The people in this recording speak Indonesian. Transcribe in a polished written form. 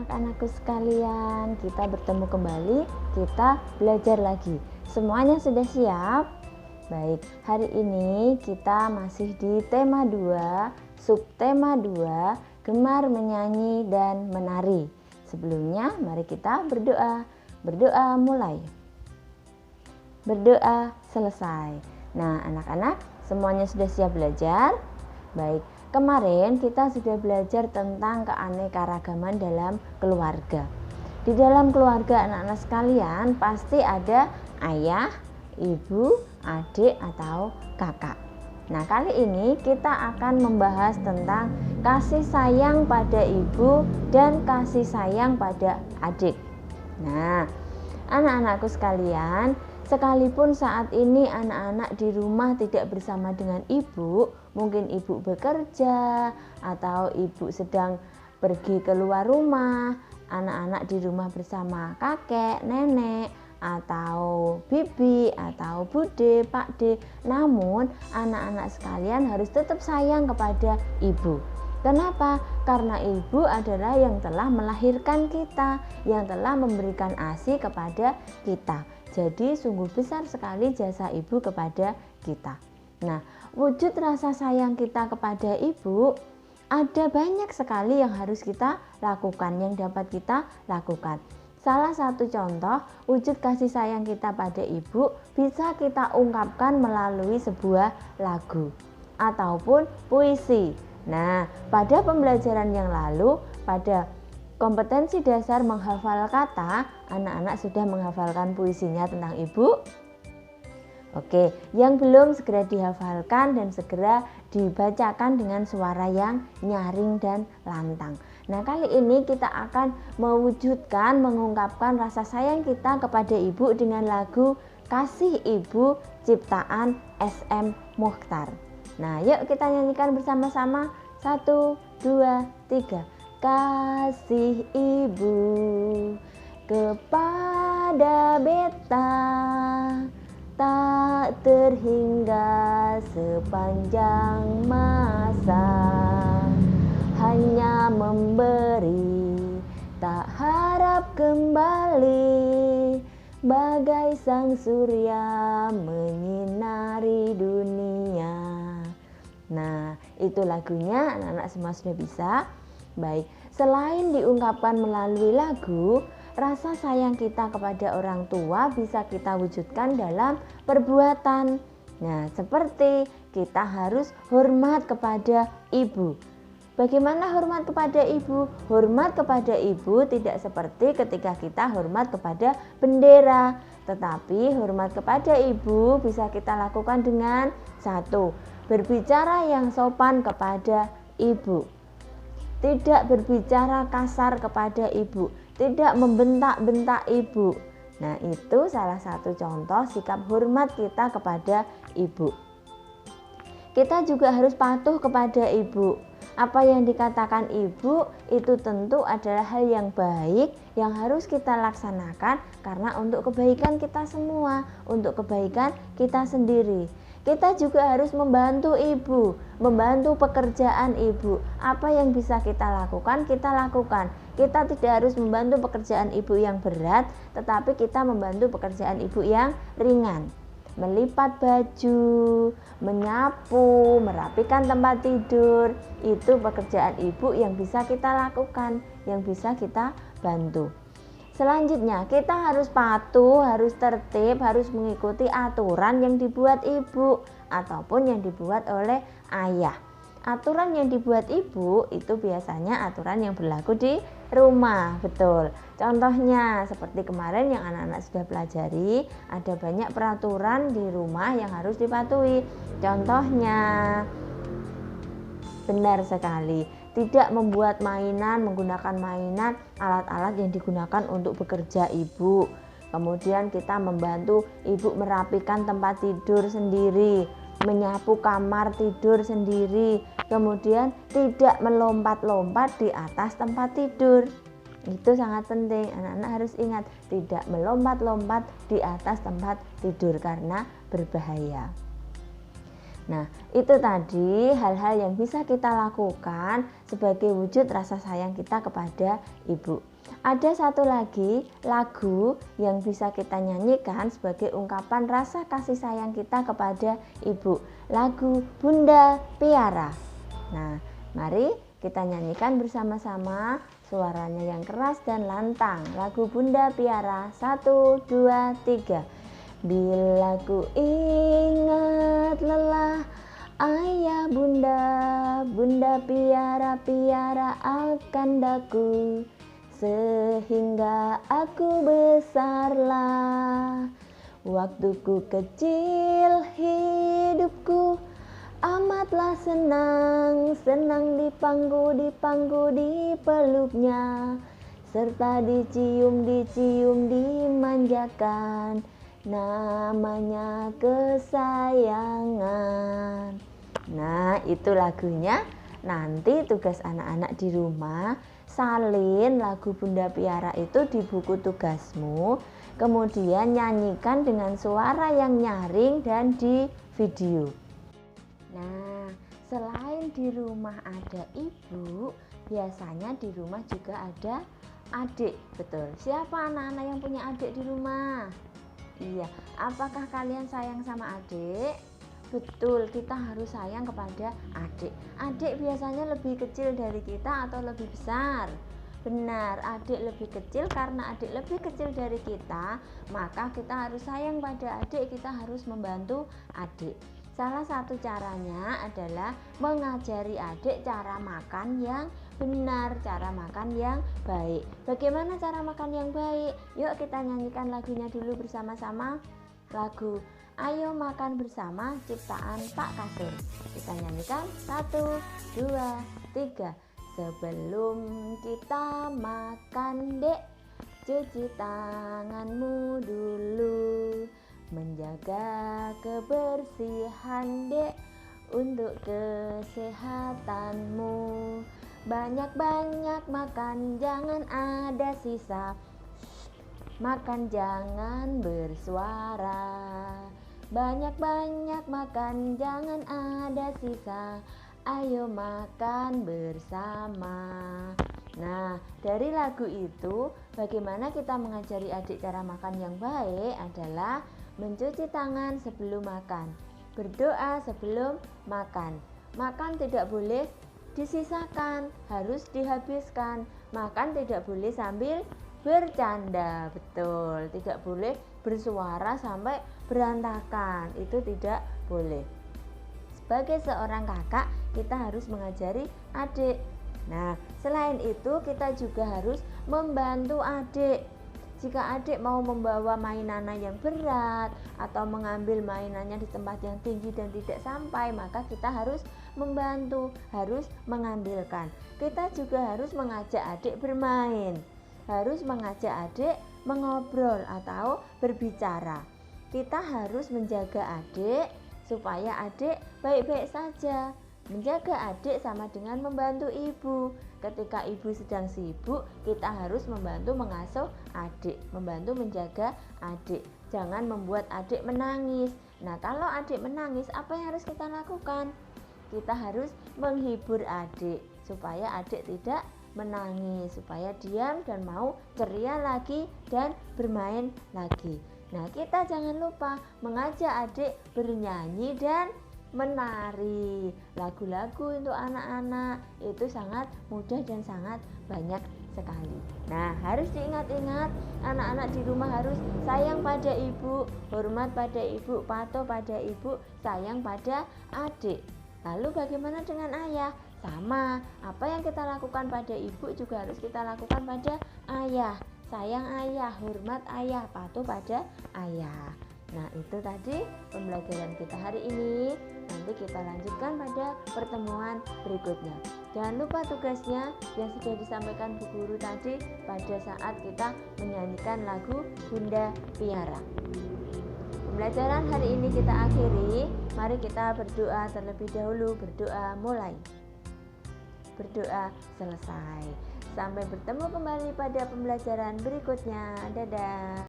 anak-anakku sekalian, kita bertemu kembali, kita belajar lagi. Semuanya sudah siap? Baik, hari ini kita masih di tema 2, subtema 2, gemar menyanyi dan menari. Sebelumnya mari kita berdoa. Berdoa mulai. Berdoa selesai. Nah, anak-anak semuanya sudah siap belajar? Baik, kemarin kita sudah belajar tentang keanekaragaman dalam keluarga. Di dalam keluarga anak-anak sekalian pasti ada ayah, ibu, adik atau kakak. Nah, kali ini kita akan membahas tentang kasih sayang pada ibu dan kasih sayang pada adik. Nah, anak-anakku sekalian, sekalipun saat ini anak-anak di rumah tidak bersama dengan ibu, mungkin ibu bekerja atau ibu sedang pergi keluar rumah, anak-anak di rumah bersama kakek, nenek, atau bibi, atau bude, pakde. Namun anak-anak sekalian harus tetap sayang kepada ibu. Kenapa? Karena ibu adalah yang telah melahirkan kita, yang telah memberikan ASI kepada kita. Jadi sungguh besar sekali jasa ibu kepada kita. Nah, wujud rasa sayang kita kepada ibu ada banyak sekali yang harus kita lakukan, yang dapat kita lakukan. Salah satu contoh wujud kasih sayang kita pada ibu bisa kita ungkapkan melalui sebuah lagu ataupun puisi. Nah, pada pembelajaran yang lalu, pada kompetensi dasar menghafal kata, anak-anak sudah menghafalkan puisinya tentang ibu. Oke, yang belum segera dihafalkan dan segera dibacakan dengan suara yang nyaring dan lantang. Nah, kali ini kita akan mewujudkan, mengungkapkan rasa sayang kita kepada ibu dengan lagu Kasih Ibu ciptaan SM Muchtar. Nah, yuk kita nyanyikan bersama-sama. 1, 2, 3. Kasih ibu kepada beta tak terhingga sepanjang masa, hanya memberi tak harap kembali, bagai sang surya menyinari dunia. Nah, itu lagunya, anak-anak semua sudah bisa. Baik, selain diungkapkan melalui lagu, rasa sayang kita kepada orang tua bisa kita wujudkan dalam perbuatan. Nah, seperti kita harus hormat kepada ibu. Bagaimana hormat kepada ibu? Hormat kepada ibu tidak seperti ketika kita hormat kepada bendera, tetapi hormat kepada ibu bisa kita lakukan dengan 1. Berbicara yang sopan kepada ibu, tidak berbicara kasar kepada ibu, tidak membentak-bentak ibu. Nah, itu salah satu contoh sikap hormat kita kepada ibu. Kita juga harus patuh kepada ibu. Apa yang dikatakan ibu itu tentu adalah hal yang baik yang harus kita laksanakan karena untuk kebaikan kita semua, untuk kebaikan kita sendiri. Kita juga harus membantu ibu, membantu pekerjaan ibu. Apa yang bisa kita lakukan, kita lakukan. Kita tidak harus membantu pekerjaan ibu yang berat, tetapi kita membantu pekerjaan ibu yang ringan. Melipat baju, menyapu, merapikan tempat tidur, itu pekerjaan ibu yang bisa kita lakukan, yang bisa kita bantu. Selanjutnya, kita harus patuh, harus tertib, harus mengikuti aturan yang dibuat ibu ataupun yang dibuat oleh ayah. Aturan yang dibuat ibu itu biasanya aturan yang berlaku di rumah, betul. Contohnya seperti kemarin yang anak-anak sudah pelajari, ada banyak peraturan di rumah yang harus dipatuhi. Contohnya, benar sekali, tidak membuat mainan, menggunakan mainan, alat-alat yang digunakan untuk bekerja ibu. Kemudian kita membantu ibu merapikan tempat tidur sendiri, menyapu kamar tidur sendiri. Kemudian tidak melompat-lompat di atas tempat tidur. Itu sangat penting, anak-anak harus ingat, tidak melompat-lompat di atas tempat tidur karena berbahaya. Nah, itu tadi hal-hal yang bisa kita lakukan sebagai wujud rasa sayang kita kepada ibu. Ada satu lagi lagu yang bisa kita nyanyikan sebagai ungkapan rasa kasih sayang kita kepada ibu. Lagu Bunda Piara. Nah, mari kita nyanyikan bersama-sama, suaranya yang keras dan lantang. Lagu Bunda Piara, 1, 2, 3. Bila ku ingat lelah ayah bunda, bunda piara-piara akan daku, sehingga aku besarlah. Waktuku kecil hidupku amatlah senang, senang dipangku di peluknya, serta dicium dimanjakan, namanya kesayangan. Nah, itu lagunya. Nanti tugas anak-anak di rumah, salin lagu Bunda Piara itu di buku tugasmu, kemudian nyanyikan dengan suara yang nyaring dan di video. Nah, selain di rumah ada ibu, biasanya di rumah juga ada adik. Betul. Siapa anak-anak yang punya adik di rumah? Iya, apakah kalian sayang sama adik? Betul, kita harus sayang kepada adik. Adik biasanya lebih kecil dari kita atau lebih besar? Benar, adik lebih kecil. Karena adik lebih kecil dari kita, maka kita harus sayang pada adik, kita harus membantu adik. Salah satu caranya adalah mengajari adik cara makan yang benar, cara makan yang baik. Bagaimana cara makan yang baik? Yuk kita nyanyikan lagunya dulu bersama-sama. Lagu Ayo Makan Bersama ciptaan Pak Kasur. Kita nyanyikan 1, 2, 3. Sebelum kita makan, Dek, cuci tanganmu dulu, menjaga kebersihan, Dek, untuk kesehatanmu. Banyak-banyak makan, jangan ada sisa. Makan jangan bersuara. Banyak-banyak makan, jangan ada sisa. Ayo makan bersama. Nah, dari lagu itu, bagaimana kita mengajari adik cara makan yang baik adalah mencuci tangan sebelum makan, berdoa sebelum makan. Makan tidak boleh disisakan, harus dihabiskan. Makan tidak boleh sambil bercanda. Betul, tidak boleh bersuara sampai berantakan, itu tidak boleh. Sebagai seorang kakak, kita harus mengajari adik. Nah, selain itu kita juga harus membantu adik. Jika adik mau membawa mainannya yang berat atau mengambil mainannya di tempat yang tinggi dan tidak sampai, maka kita harus membantu, harus mengambilkan. Kita juga harus mengajak adik bermain, harus mengajak adik mengobrol atau berbicara. Kita harus menjaga adik supaya adik baik-baik saja. Menjaga adik sama dengan membantu ibu. Ketika ibu sedang sibuk, kita harus membantu mengasuh adik, membantu menjaga adik. Jangan membuat adik menangis. Nah, kalau adik menangis, apa yang harus kita lakukan? Kita harus menghibur adik supaya adik tidak menangis, supaya diam dan mau ceria lagi dan bermain lagi. Nah, kita jangan lupa mengajak adik bernyanyi dan menari. Lagu-lagu untuk anak-anak itu sangat mudah dan sangat banyak sekali. Nah, harus diingat-ingat, anak-anak di rumah harus sayang pada ibu, hormat pada ibu, patuh pada ibu, sayang pada adik. Lalu bagaimana dengan ayah? Sama, apa yang kita lakukan pada ibu juga harus kita lakukan pada ayah. Sayang ayah, hormat ayah, patuh pada ayah. Nah, itu tadi pembelajaran kita hari ini. Nanti kita lanjutkan pada pertemuan berikutnya. Jangan lupa tugasnya yang sudah disampaikan Bu Guru tadi pada saat kita menyanyikan lagu Bunda Piara. Pembelajaran hari ini kita akhiri. Mari kita berdoa terlebih dahulu. Berdoa mulai. Berdoa selesai. Sampai bertemu kembali pada pembelajaran berikutnya. Dadah.